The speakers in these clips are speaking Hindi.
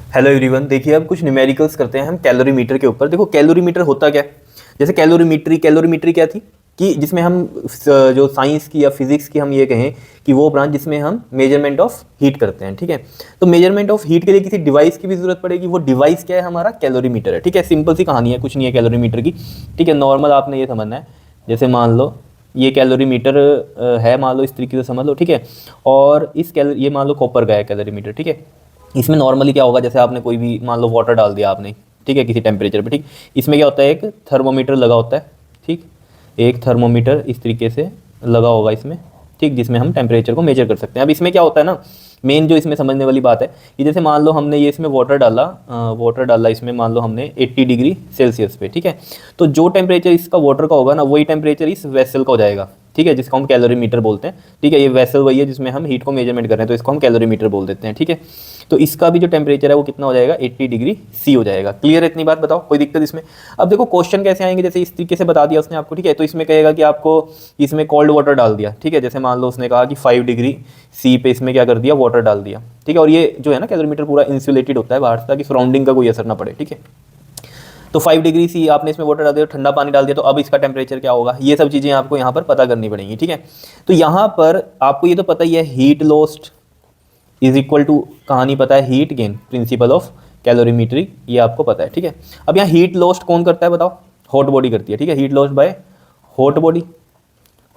हेलो एवरीवन, देखिए अब कुछ न्यूमेरिकल्स करते हैं हम कैलोरीमीटर के ऊपर। देखो कैलोरीमीटर होता क्या है। जैसे कैलोरीमीट्री क्या थी कि जिसमें हम जो साइंस की या फिजिक्स की हम ये कहें कि वो ब्रांच जिसमें हम मेजरमेंट ऑफ हीट करते हैं। ठीक है, तो मेजरमेंट ऑफ हीट के लिए किसी डिवाइस की भी जरूरत पड़ेगी। वो डिवाइस क्या है, हमारा कैलोरीमीटर है। ठीक है, सिंपल सी कहानी है, कुछ नहीं है कैलोरीमीटर की। ठीक है, नॉर्मल आपने ये समझना है। जैसे मान लो ये कैलोरीमीटर है, मान लो इस तरीके से समझ लो। ठीक है, और ये मान लो कॉपर का है कैलोरीमीटर। ठीक है, इसमें नॉर्मली क्या होगा, जैसे आपने कोई भी मान लो वाटर डाल दिया आपने, ठीक है, किसी टेम्परेचर पे। ठीक, इसमें क्या होता है, एक थर्मोमीटर लगा होता है। ठीक, एक थर्मोमीटर इस तरीके से लगा होगा इसमें। ठीक, जिसमें हम टेम्परेचर को मेजर कर सकते हैं। अब इसमें क्या होता है ना, मेन जो इसमें समझने वाली बात है कि जैसे मान लो हमने ये इसमें वाटर डाला इसमें मान लो हमने 80 डिग्री सेल्सियस पे। ठीक है, तो जो टेम्परेचर इसका वाटर का होगा ना, वही टेम्परेचर इस वेसल का हो जाएगा। ठीक है, जिसको हम कैलोरीमीटर बोलते हैं। ठीक है, ये वेसल वही है जिसमें हम हीट को मेजरमेंट कर रहे हैं, तो इसको हम कैलोरीमीटर बोल देते हैं। ठीक है, तो इसका भी जो टेम्परेचर है वो कितना हो जाएगा, 80 डिग्री सी हो जाएगा। क्लियर है इतनी बात, बताओ कोई दिक्कत इसमें। अब देखो क्वेश्चन कैसे आएंगे, जैसे इस तरीके से बता दिया उसने आपको। ठीक है, तो इसमें कहेगा कि आपको इसमें कोल्ड वाटर डाल दिया। ठीक है, जैसे मान लो उसने कहा कि 5 डिग्री सी पे इसमें क्या कर दिया, वाटर डाल दिया। ठीक है, और ये जो है ना कैलोरीमीटर पूरा इंसुलेटेड होता है बाहर से, ताकि सराउंडिंग का कोई असर ना पड़े। ठीक है, तो 5 डिग्री सी आपने इसमें वाटर डाल दिया, ठंडा पानी डाल दिया, तो अब इसका टेम्परेचर क्या होगा, ये सब चीज़ें आपको यहाँ पर पता करनी पड़ेंगी। ठीक है, तो यहाँ पर आपको ये तो पता ही है, heat lost is equal to, कहानी पता है, heat gain, principle of calorimetry, ये आपको पता है। ठीक है, अब यहाँ हीट लॉस्ट कौन करता है बताओ, हॉट बॉडी करती है। ठीक है, heat lost by hot body,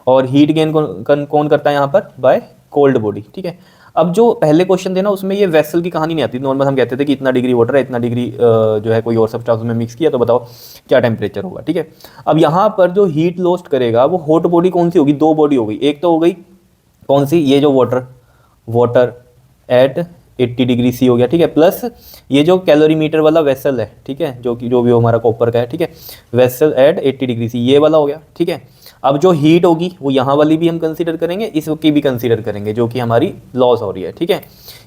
और हीट गेन कौन करता है यहाँ पर, बाय कोल्ड बॉडी। ठीक है, अब जो पहले क्वेश्चन थे ना, उसमें ये वेसल की कहानी नहीं आती। नॉर्मल हम कहते थे कि इतना डिग्री वाटर है, इतना डिग्री जो है कोई और सब्सटेंस में मिक्स किया, तो बताओ क्या टेम्परेचर होगा। ठीक है, अब यहाँ पर जो हीट लॉस्ट करेगा वो हॉट बॉडी कौन सी होगी, दो बॉडी हो गई। एक तो हो गई कौन सी, ये जो वाटर एट 80 डिग्री सी हो गया। ठीक है, प्लस ये जो कैलोरीमीटर वाला वेसल है, ठीक है, जो कि जो भी हो हमारा कॉपर का है। ठीक है, वेसल एट 80 डिग्री सी, ये वाला हो गया। ठीक है, अब जो हीट होगी वो यहाँ वाली भी हम कंसीडर करेंगे, इसकी भी कंसीडर करेंगे, जो कि हमारी लॉस हो रही है। ठीक है,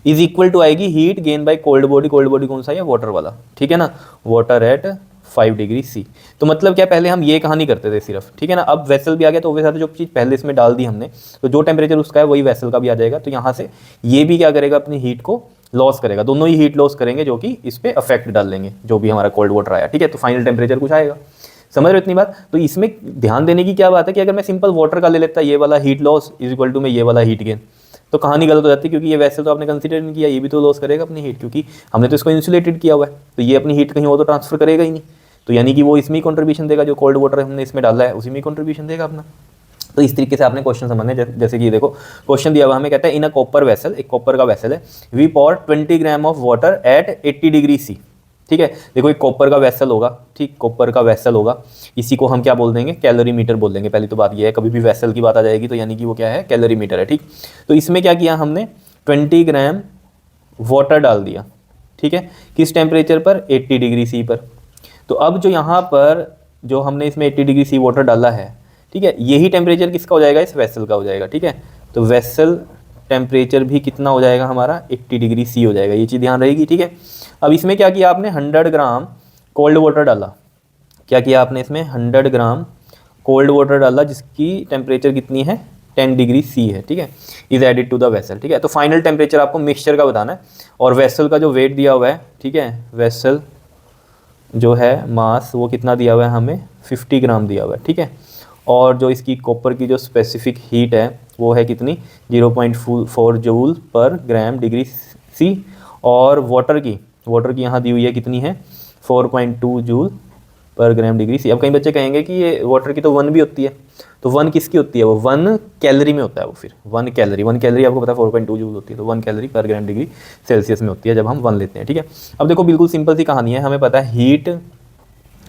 इज इक्वल टू आएगी heat gain by cold body. Cold body कौन सा है, वाटर वाला। ठीक है ना, वाटर एट 5 डिग्री सी। तो मतलब क्या, पहले हम ये कहानी करते थे सिर्फ। ठीक है ना, अब वेसल भी आ गया, तो वैसे जो चीज़ पहले इसमें डाल दी हमने, तो जो टेम्परेचर उसका है वही वेसल का भी आ जाएगा। तो यहाँ से ये भी क्या करेगा, अपनी हीट को लॉस करेगा। दोनों ही हीट लॉस करेंगे, जो कि इस पर अफेक्ट डाल लेंगे, जो भी हमारा कोल्ड वाटर आया। ठीक है, तो फाइनल टेम्परेचर कुछ आएगा। समझ रहे हो इतनी बात। तो इसमें ध्यान देने की क्या बात है कि अगर मैं सिंपल वाटर का ले लेता, ये वाला heat loss is equal to में ये वाला हीट गेन, तो कहानी गलत हो जाती है, क्योंकि ये वैसे तो आपने कंसीडर नहीं किया, ये भी तो लॉस करेगा अपनी हीट, क्योंकि हमने तो इसको इंसुलेटेड किया हुआ है, तो ये अपनी हीट कहीं और तो ट्रांसफर करेगा ही नहीं। तो यानी कि वो इसमें ही कॉन्ट्रीब्यूशन देगा, जो कोल्ड वाटर हमने इसमें डाला है उसी में कॉन्ट्रीब्यूशन देगा अपना। तो इस तरीके से आपने क्वेश्चन समझने, जैसे कि देखो क्वेश्चन दिया हुआ हमें, कहता है इन अ कॉपर वेसल, एक कॉपर का वेसल है, we pour 20 gram of water at 80 degree C. ठीक है, देखो एक कॉपर का वेसल होगा। ठीक, कॉपर का वेसल होगा, इसी को हम क्या बोल देंगे, कैलोरीमीटर बोल देंगे। पहली तो बात ये है, कभी भी वेसल की बात आ जाएगी तो यानी कि वो क्या है, कैलोरीमीटर है। ठीक, तो इसमें क्या किया हमने, 20 ग्राम वाटर डाल दिया। ठीक है, किस टेम्परेचर पर, 80 डिग्री सी पर। तो अब जो यहाँ पर जो हमने इसमें 80 डिग्री सी वाटर डाला है, ठीक है, यही टेम्परेचर किसका हो जाएगा, इस वेसल का हो जाएगा। ठीक है, तो वेसल टेम्परेचर भी कितना हो जाएगा हमारा, 80 डिग्री सी हो जाएगा, ये चीज़ ध्यान रहेगी। ठीक है, अब इसमें क्या किया आपने, 100 ग्राम कोल्ड वाटर डाला। क्या किया आपने, इसमें 100 ग्राम कोल्ड वाटर डाला, जिसकी टेम्परेचर कितनी है, 10 डिग्री सी है। ठीक है, is added to the vessel. ठीक है, तो फाइनल टेम्परेचर आपको मिक्सचर का बताना है, और वेसल का जो वेट दिया हुआ है, ठीक है, वेसल जो है मास वो कितना दिया हुआ है हमें, 50 ग्राम दिया हुआ है। ठीक है, और जो इसकी कॉपर की जो स्पेसिफिक हीट है वो है कितनी, 0.4 जूल पर ग्राम डिग्री सी, और वाटर की यहाँ दी हुई है कितनी है, 4.2 जूल पर ग्राम डिग्री सी। अब कई बच्चे कहेंगे कि ये वाटर की तो 1 भी होती है, तो 1 किसकी होती है, वो 1 कैलोरी में होता है। वो फिर 1 कैलोरी आपको पता है 4.2 जूल होती है, तो 1 कैलोरी पर ग्राम डिग्री सेल्सियस में होती है जब हम 1 लेते हैं। ठीक है, अब देखो बिल्कुल सिंपल सी कहानी है, हमें पता है heat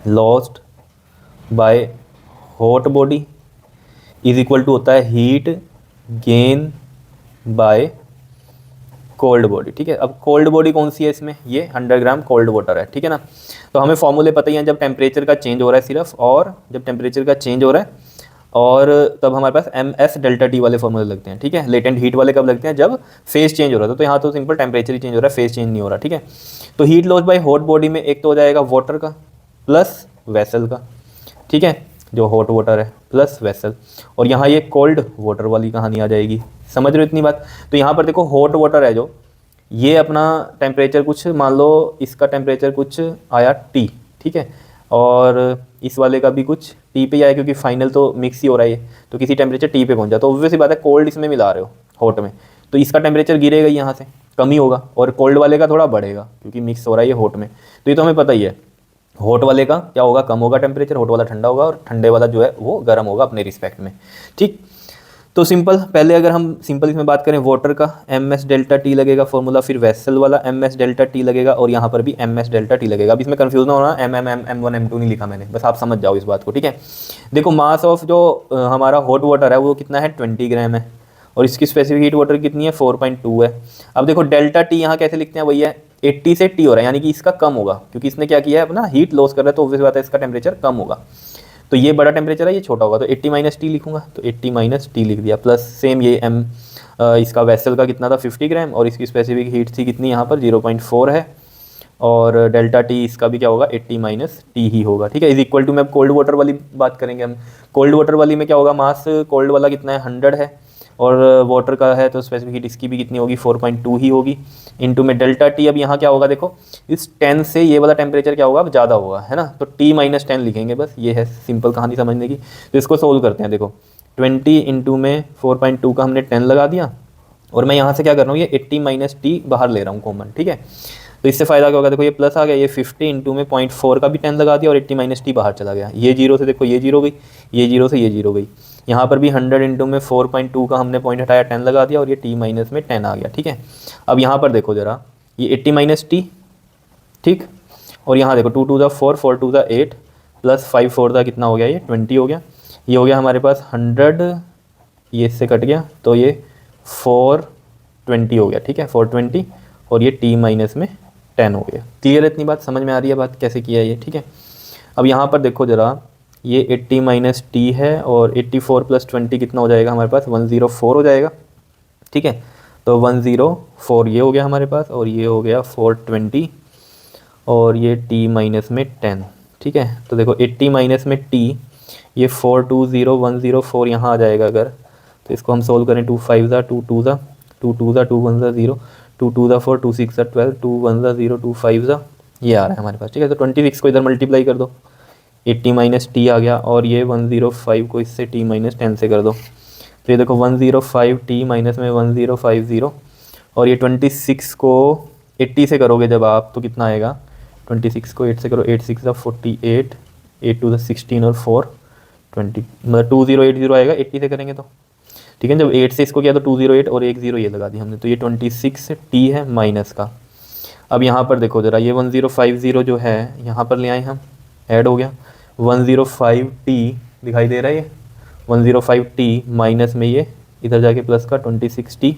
lost by hot body is equal to होता है heat gain by cold body. ठीक है, अब कोल्ड बॉडी कौन सी है इसमें, ये 100 ग्राम कोल्ड वाटर है। ठीक है ना, तो हमें फॉर्मूले पता ही हैं, जब टेम्परेचर का चेंज हो रहा है सिर्फ, और जब टेम्परेचर का चेंज हो रहा है, और तब हमारे पास MS डेल्टा T वाले फॉर्मूले लगते हैं। ठीक है, लेटेंट हीट वाले कब लगते हैं, जब फेस चेंज हो रहा था। तो यहाँ तो सिंपल टेम्परेचर ही चेंज हो रहा है, फेस चेंज नहीं हो रहा। ठीक है, तो heat loss by hot body में एक तो हो जाएगा वाटर का प्लस वेसल का। ठीक है, जो हॉट वाटर है प्लस वेसल, और यहाँ ये कोल्ड वाटर वाली कहानी आ जाएगी। समझ रहे हो इतनी बात। तो यहाँ पर देखो हॉट वाटर है जो ये अपना टेम्परेचर कुछ मान लो, इसका टेम्परेचर कुछ आया T, ठीक है, और इस वाले का भी कुछ T पे ही आया, क्योंकि फाइनल तो मिक्स ही हो रहा है ये, तो किसी टेम्परेचर T पे पहुंच जाए, तो ऑब्वियस सी बात है कोल्ड इसमें मिला रहे हो हॉट में, तो इसका टेम्परेचर गिरेगा यहाँ से, कम ही होगा, और कोल्ड वाले का थोड़ा बढ़ेगा क्योंकि मिक्स हो रहा है ये हॉट में। तो ये तो हमें पता ही है, हॉट वाले का क्या होगा, कम होगा टेम्परेचर, हॉट वाला ठंडा होगा, और ठंडे वाला जो है वो गर्म होगा अपने रिस्पेक्ट में, ठीक। तो सिंपल, पहले अगर हम सिंपल इसमें बात करें वाटर का, एम एस डेल्टा टी लगेगा फॉर्मूला, फिर वेसल वाला एम एस डेल्टा टी लगेगा, और यहाँ पर भी एम एस डेल्टा टी लगेगा। अब इसमें कंफ्यूज ना होना, एम वन एम टू नहीं लिखा मैंने, बस आप समझ जाओ इस बात को, ठीक है। देखो मास ऑफ जो हमारा हॉट वाटर है वो कितना है, 20 ग्राम है, और इसकी स्पेसिफिक हीट वाटर कितनी है, 4.2 है। अब देखो डेल्टा टी यहाँ कैसे लिखते हैं भैया, 80 से टी हो रहा है, यानी कि इसका कम होगा, क्योंकि इसने क्या किया है अपना हीट लॉस कर रहा है, तो ऑब्वियस बात है इसका टेम्परेचर कम होगा। तो ये बड़ा टेम्परेचर है, ये छोटा होगा, तो 80 माइनस टी लिखूंगा, तो 80 माइनस टी लिख दिया, प्लस सेम ये एम इसका वेसल का कितना था 50 ग्राम, और इसकी स्पेसिफिक हीट थी कितनी यहाँ पर 0.4 है, और डेल्टा टी इसका भी क्या होगा 80 माइनस टी ही होगा, ठीक है। इज इक्वल टू में अब कोल्ड वाटर वाली बात करेंगे हम, कोल्ड वाटर वाली में क्या होगा, मास कोल्ड वाला कितना है 100 है, और वाटर का है तो स्पेसिफिक हीट इसकी भी कितनी होगी 4.2 ही होगी, इनटू में डेल्टा टी। अब यहाँ क्या होगा देखो, इस 10 से ये वाला टेम्परेचर क्या होगा, अब ज़्यादा होगा, है ना, तो टी माइनस 10 लिखेंगे, बस ये है सिंपल कहानी समझने की। तो इसको सोल्व करते हैं, देखो 20 इंटू में 4.2 का हमने 10 लगा दिया, और मैं यहाँ से क्या कर रहा हूँ, ये 80 माइनस टी बाहर ले रहा हूँ कॉमन, ठीक है। तो इससे फ़ायदा क्या होगा, देखो ये प्लस आ गया, ये 50 इंटू में 0.4 का भी 10 लगा दिया, और 80 माइनस टी बाहर चला गया, ये जीरो से देखो ये जीरो गई, ये जीरो से ये जीरो गई, यहाँ पर भी 100 इंटू में 4.2 का हमने पॉइंट हटाया 10 लगा दिया, और ये टी माइनस में 10 आ गया, ठीक है। अब यहाँ पर देखो ज़रा, ये 80 माइनस टी, ठीक, और यहाँ देखो 2 टू ज़ा 4, 4 टू ज़ा 8, प्लस 5 4 ज़ा कितना हो गया, ये 20 हो गया, ये हो गया हमारे पास 100, ये इससे कट गया, तो ये 420 हो गया, ठीक है, 420, और ये टी माइनस में 10 हो गया। क्लियर, इतनी बात समझ में आ रही है बात कैसे किया है ये, ठीक है। अब यहाँ पर देखो ज़रा, ये 80 माइनस टी है, और 84 प्लस 20 कितना हो जाएगा हमारे पास 104 हो जाएगा, ठीक है। तो 104 ये हो गया हमारे पास, और ये हो गया 420, और ये टी माइनस में 10, ठीक है। तो देखो 80 माइनस में टी, ये 420104 यहाँ आ जाएगा अगर, तो इसको हम सोल्व करें, 2 5 ज़ा 2 2 ज़ा 2 2 ज़ा 2 1 ज़ा 0, 2 2 ज़ा 4, 2 6 ज़ा 12, 2 1 ज़ा 0, 2 5 ज़ा, ये आ रहा है हमारे पास, ठीक है। तो 26 को इधर मल्टीप्लाई कर दो, 80 माइनस टी आ गया, और ये 105 को इससे टी माइनस 10 से कर दो, तो ये देखो 105 टी माइनस में 1050, और ये 26 को 80 से करोगे जब आप, तो कितना आएगा, 26 को 8 से करो, 8 6 48, 8 2 16, और 4 20, मतलब 2080 आएगा 80 से करेंगे तो, ठीक है। जब 8 से इसको किया तो 208, और 1 0 ये लगा दी हमने, तो ये 26 टी है माइनस का। अब यहाँ पर देखो ज़रा, ये 1050 जो है यहाँ पर ले आए हम, ऐड हो गया, 105 टी दिखाई दे रहा है, ये 105 टी माइनस में ये इधर जाके प्लस का 26 टी,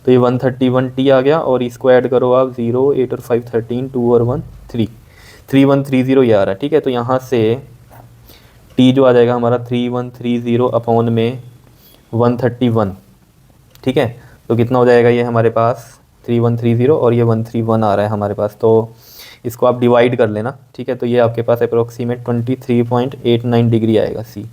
तो ये 131 टी आ गया, और इसको ऐड करो आप, 0 8 और 5 13, 2 और 1 3, 3130 ये आ रहा है, ठीक है। तो यहाँ से टी जो आ जाएगा हमारा 3130 अपॉन में 131, ठीक है। तो कितना हो जाएगा ये हमारे पास 3130, और ये 131 आ रहा है हमारे पास, तो इसको आप डिवाइड कर लेना, ठीक है। तो ये आपके पास अप्रोक्सीमेट 23.89 डिग्री आएगा सी,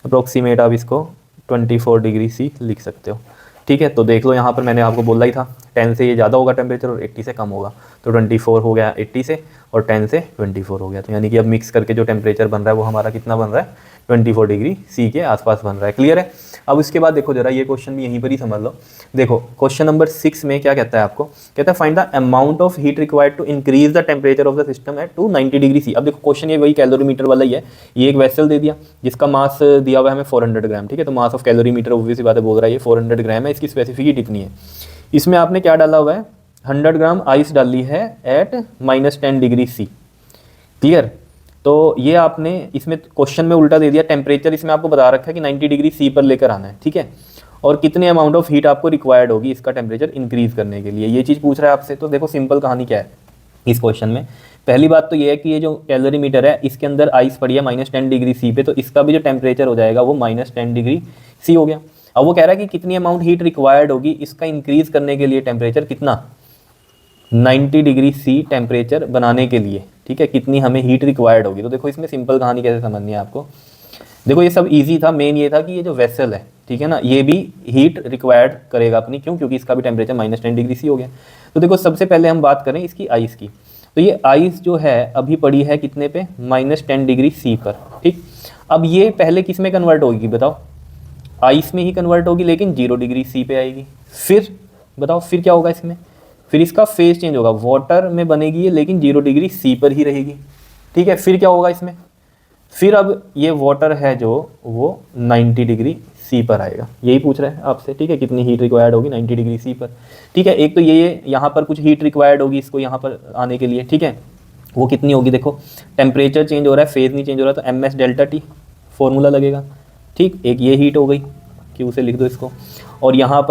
अप्रोक्सीमेट आप इसको 24 डिग्री सी लिख सकते हो, ठीक है। तो देख लो यहाँ पर मैंने आपको बोला ही था 10 से ये ज़्यादा होगा टेम्परेचर, और 80 से कम होगा, तो 24 हो गया 80 से, और 10 से 24 हो गया, तो यानी कि अब मिक्स करके जो टेम्परेचर बन रहा है वो हमारा कितना बन रहा है, 24 डिग्री सी के आसपास बन रहा है। क्लियर है। अब उसके बाद देखो जरा, ये क्वेश्चन भी यहीं पर ही समझ लो। देखो क्वेश्चन नंबर 6 में क्या कहता है आपको, कहता है find the amount of heat required to increase the temperature of the system at to 90 degree C. अब देखो क्वेश्चन ये वही कैलोरीमीटर वाला ही है, ये एक वेसल दे दिया जिसका मास दिया हुआ है हमें 400 ग्राम, ठीक है। तो मास ऑफ कैलोरीमीटर ऑब्वियस बात है बोल रहा है ये 400 ग्राम है, इसकी स्पेसिफिक हीट इतनी है। इसमें आपने क्या डाला हुआ है, 100 ग्राम आइस डाली है एट -10 डिग्री सी। क्लियर। तो ये आपने इसमें क्वेश्चन में उल्टा दे दिया, टेम्परेचर इसमें आपको बता रखा है कि 90 डिग्री सी पर लेकर आना है, ठीक है। और कितने अमाउंट ऑफ हीट आपको रिक्वायर्ड होगी इसका टेम्परेचर इंक्रीज करने के लिए, ये चीज़ पूछ रहा है आपसे। तो देखो सिंपल कहानी क्या है इस क्वेश्चन में। पहली बात तो ये है कि ये जो कैलोरीमीटर है इसके अंदर आइस पड़ी है -10 डिग्री सी पे, तो इसका भी जो टेम्परेचर हो जाएगा वो -10 डिग्री सी हो गया। अब वो कह रहा है कि कितनी अमाउंट हीट रिक्वायर्ड होगी इसका इंक्रीज करने के लिए, टेम्परेचर कितना 90 डिग्री सी टेम्परेचर बनाने के लिए, ठीक है, कितनी हमें हीट रिक्वायर्ड होगी। तो देखो इसमें सिंपल कहानी कैसे समझनी है आपको। देखो ये सब इजी था, मेन ये था कि ये जो वेसल है ठीक है ना, ये भी हीट रिक्वायर्ड करेगा अपनी, क्यों, क्योंकि इसका भी टेम्परेचर -10 डिग्री सी हो गया। तो देखो सबसे पहले हम बात करें इसकी आइस की, तो ये आइस जो है अभी पड़ी है कितने पे, -10 डिग्री सी पर, ठीक। अब ये पहले किस में कन्वर्ट होगी बताओ, आइस में ही कन्वर्ट होगी, लेकिन 0 डिग्री सी पे आएगी। फिर बताओ फिर क्या होगा इसमें, फिर इसका फेज चेंज होगा, वाटर में बनेगी ये लेकिन 0 डिग्री सी पर ही रहेगी, ठीक है। फिर क्या होगा इसमें, फिर अब ये वाटर है जो वो 90 डिग्री सी पर आएगा, यही पूछ रहा है आपसे, ठीक है, कितनी हीट रिक्वायर्ड होगी 90 डिग्री सी पर, ठीक है। एक तो ये यहाँ पर कुछ हीट रिक्वायर्ड होगी इसको यहाँ पर आने के लिए, ठीक है, वो कितनी होगी, देखो टेम्परेचर चेंज हो रहा है, फेज नहीं चेंज हो रहा, तो M S delta T formula लगेगा, ठीक। एक ये हीट हो गई, क्यू से लिख दो इसको। और यहाँ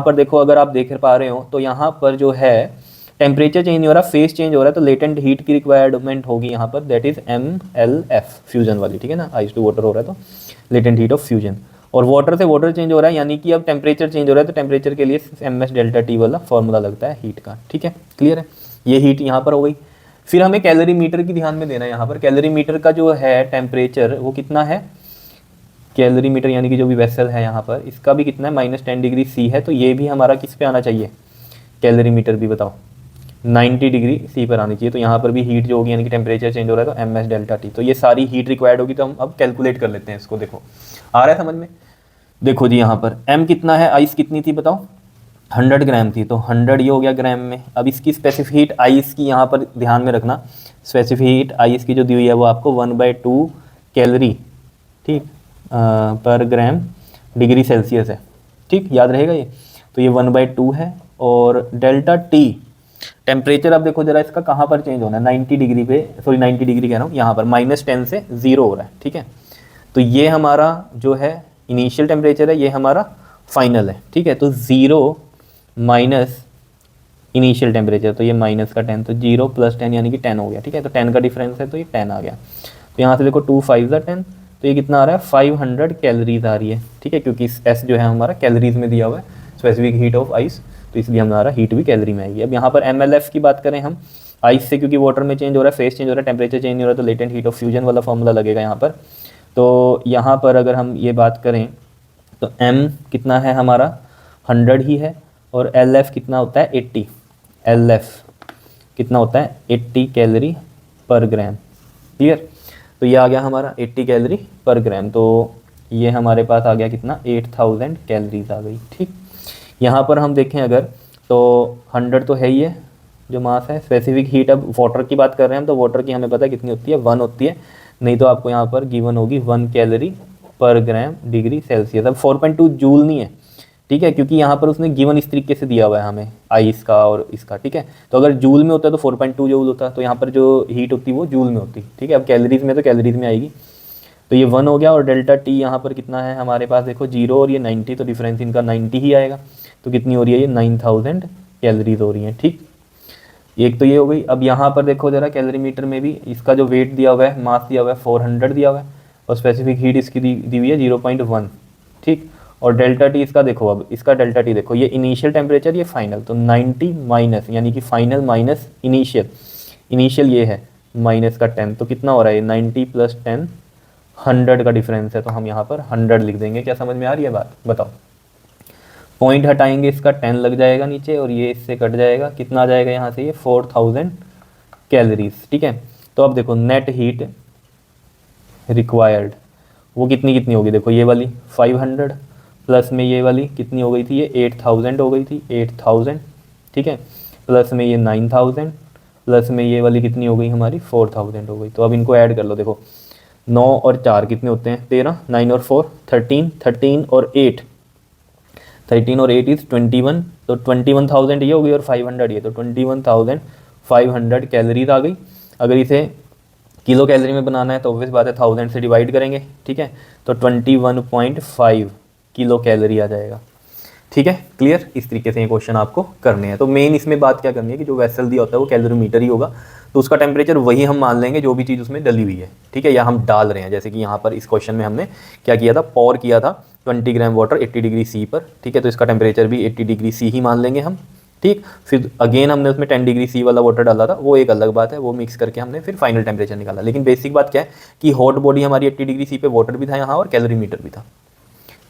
पर देखो अगर आप देख पा रहे हो तो यहाँ पर जो है टेम्परेचर चेंज नहीं हो रहा, फेज चेंज हो रहा है, तो लेटेंट हीट की रिक्वायरमेंट होगी यहाँ पर, दैट इज MLF फ्यूजन वाली, ठीक है ना, आइस टू वाटर हो रहा है तो लेटेंट हीट ऑफ फ्यूजन। और वाटर से वाटर चेंज हो रहा है, यानी कि अब टेम्परेचर चेंज हो रहा है, तो टेम्परेचर के लिए MS डेल्टा टी वाला फॉर्मूला लगता है हीट का, ठीक है, क्लियर है। ये हीट यहाँ पर हो गई। फिर हमें कैलोरी मीटर की ध्यान में देना है, यहाँ पर कैलोरी मीटर का जो है टेम्परेचर वो कितना है, कैलोरी मीटर यानी कि जो भी वेसल है यहाँ पर, इसका भी कितना है, -10 डिग्री सी है, तो ये भी हमारा किस पे आना चाहिए, कैलोरी मीटर भी बताओ 90 डिग्री सी पर आनी चाहिए। तो यहाँ पर भी हीट जो होगी यानी कि टेम्परेचर चेंज हो रहा है, तो MS डेल्टा टी, तो ये सारी हीट रिक्वायर्ड होगी। तो हम अब कैलकुलेट कर लेते हैं इसको, देखो आ रहा है समझ में। देखो जी यहाँ पर M कितना है, आइस कितनी थी बताओ, 100 ग्राम थी, तो 100 ये हो गया ग्राम में। अब इसकी स्पेसिफिक हीट आइस की यहाँ पर ध्यान में रखना, स्पेसिफिक हीट आइस की जो दी हुई है वो आपको 1/2 कैलोरी, ठीक, पर ग्राम डिग्री सेल्सियस है, ठीक, याद रहेगा ये। तो ये 1/2 है। और डेल्टा टी टेम्परेचर, अब देखो जरा इसका कहाँ पर चेंज होना है, 90 डिग्री पे, सॉरी 90 डिग्री कह रहा हूँ, यहाँ पर -10 से 0 हो रहा है, ठीक है। तो ये हमारा जो है इनिशियल टेम्परेचर है, ये हमारा फाइनल है, ठीक है। तो 0 माइनस इनिशियल टेम्परेचर, तो ये माइनस का 10, तो 0 + 10 यानी कि 10 हो गया, ठीक है। तो 10 का डिफरेंस है, तो ये 10 आ गया। तो यहाँ से देखो 2 5 10, तो ये कितना आ रहा है, 500 कैलोरीज आ रही है, ठीक है, क्योंकि S जो है हमारा कैलोरीज में दिया हुआ है, स्पेसिफिक हीट ऑफ आइस, तो इसलिए हमारा हीट भी कैलोरी में आएगी। अब यहाँ पर MLF की बात करें हम, आइस से क्योंकि वाटर में चेंज हो रहा है, फेस चेंज हो रहा है, टेम्परेचर चेंज नहीं हो रहा, तो लेटेंट हीट ऑफ फ्यूजन वाला फॉर्मूला लगेगा यहाँ पर। तो यहाँ पर अगर हम ये बात करें तो M कितना है हमारा 100 ही है, और LF कितना होता है 80, LF कितना होता है 80 कैलोरी पर ग्राम, क्लियर। तो ये आ गया हमारा 80 कैलोरी पर ग्राम, तो ये हमारे पास आ गया कितना, 8000 कैलोरीज आ गई, ठीक। यहाँ पर हम देखें अगर तो 100 तो है ही है जो मास है, स्पेसिफिक हीट, अब वाटर की बात कर रहे हैं हम, तो वाटर की हमें पता है कितनी होती है, 1 होती है, नहीं तो आपको यहाँ पर गिवन होगी 1 कैलोरी पर ग्राम डिग्री सेल्सियस। अब 4.2 जूल नहीं है, ठीक है, क्योंकि यहाँ पर उसने गिवन इस तरीके से दिया हुआ है हमें आइस का और इसका, ठीक है। तो अगर जूल में होता है तो 4.2 जूल होता, तो यहाँ पर जो हीट होती है वो जूल में होती, ठीक है। अब कैलोरीज में तो कैलोरीज में आएगी, तो ये 1 हो गया। और डेल्टा टी यहाँ पर कितना है हमारे पास, देखो 0 और ये 90, तो डिफरेंस इनका 90 ही आएगा, तो कितनी हो रही है ये 9000 कैलोरीज हो रही हैं, ठीक। एक तो ये हो गई। अब यहाँ पर देखो जरा कैलोरी मीटर में भी इसका जो वेट दिया हुआ है, मास दिया हुआ है 400 दिया हुआ है, और स्पेसिफिक हीट इसकी दी हुई है 0.1, ठीक। और डेल्टा टी इसका देखो, अब इसका डेल्टा टी देखो, ये इनिशियल टेम्परेचर, ये फाइनल, तो 90 माइनस यानी कि फाइनल माइनस इनिशियल, इनिशियल ये है माइनस का 10, तो कितना हो रहा है 90 + 10 100 का डिफरेंस है, तो हम यहाँ पर 100 लिख देंगे। क्या समझ में आ रही है बात, बताओ। पॉइंट हटाएंगे इसका 10 लग जाएगा नीचे, और ये इससे कट जाएगा, कितना आ जाएगा यहाँ से, ये 4000 कैलोरीज, ठीक है। तो अब देखो नेट हीट रिक्वायर्ड वो कितनी होगी, देखो ये वाली 500 प्लस में ये वाली कितनी हो गई थी, ये 8000 हो गई थी, 8000, ठीक है, प्लस में ये 9000, प्लस में ये वाली कितनी हो गई हमारी 4000 हो गई। तो अब इनको ऐड कर लो, देखो 9 और 4 कितने होते हैं 13, 9 और 4 13, 13 और 8 इज़ 21, तो 21000 ये हो गई और 500 ये, तो 21500 कैलोरीज आ गई। अगर इसे किलो कैलोरी में बनाना है तो ऑब्वियस बात है 1000 से डिवाइड करेंगे, ठीक है, तो 21.5 किलो कैलोरी आ जाएगा, ठीक है, क्लियर। इस तरीके से ये क्वेश्चन आपको करने हैं। तो मेन इसमें बात क्या करनी है कि जो वेसल दिया होता है वो कैलोरीमीटर ही होगा, तो उसका टेम्परेचर वही हम मान लेंगे जो भी चीज़ उसमें डली हुई है, ठीक है, या हम डाल रहे हैं। जैसे कि यहाँ पर इस क्वेश्चन में हमने क्या किया था, पॉर किया था 20 ग्राम वाटर 80 डिग्री सी पर, ठीक है, तो इसका टेम्परेचर भी 80 डिग्री सी ही मान लेंगे हम, ठीक। फिर अगेन हमने उसमें 10 डिग्री सी वाला वाटर डाला था, वो एक अलग बात है, वो मिक्स करके हमने फिर फाइनल टेम्परेचर निकाला। लेकिन बेसिक बात क्या है कि हॉट बॉडी हमारी 80 डिग्री सी पे वाटर भी था यहाँ और कैलोरीमीटर भी था,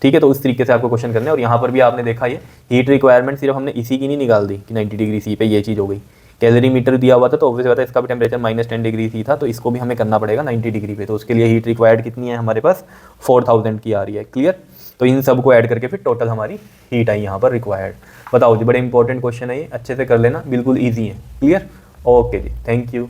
ठीक है, तो उस तरीके से आपको क्वेश्चन करना है। और यहाँ पर भी आपने देखा ये हीट रिक्वायरमेंट सिर्फ हमने इसी की नहीं निकाल दी कि 90 डिग्री सी पे ये चीज़ हो गई, कैलोरी मीटर दिया हुआ था तो ऑब्वियस बात है इसका भी टेम्परेचर -10 डिग्री सी था, तो इसको भी हमें करना पड़ेगा 90 डिग्री पे। तो उसके लिए हीट रिक्वायर्ड कितनी है हमारे पास 4000 की आ रही है। क्लियर? तो इन सब को ऐड करके फिर टोटल हमारी हीट आई यहाँ पर रिक्वायर्ड। बताओ जी, बड़े इंपॉर्टेंट क्वेश्चन है ये, अच्छे से कर लेना, बिल्कुल ईजी है। Clear? Okay ji, thank you.